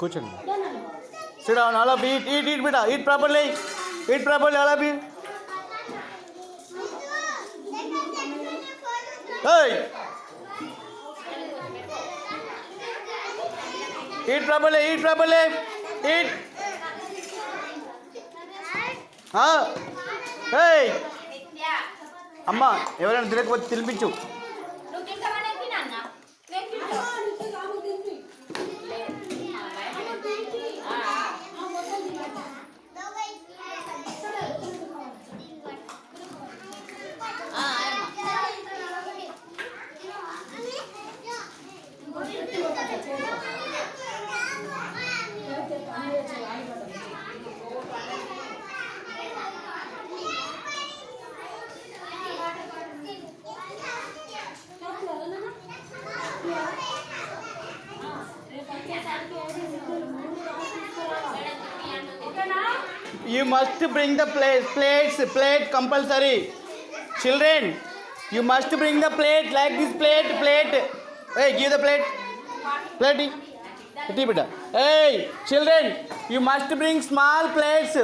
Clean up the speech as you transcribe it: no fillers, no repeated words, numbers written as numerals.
కూర్చోండి. Sit down, all of you. Eat, beta. Eat properly. All of you. Hey. Eat properly. Eat. Hey. అమ్మా ఎవరైనా తినకపోతే తినిపించు. You must bring the plate compulsory. Children, you must bring the plate like this plate. Hey, give the plate. Hey, children, you must bring small plates.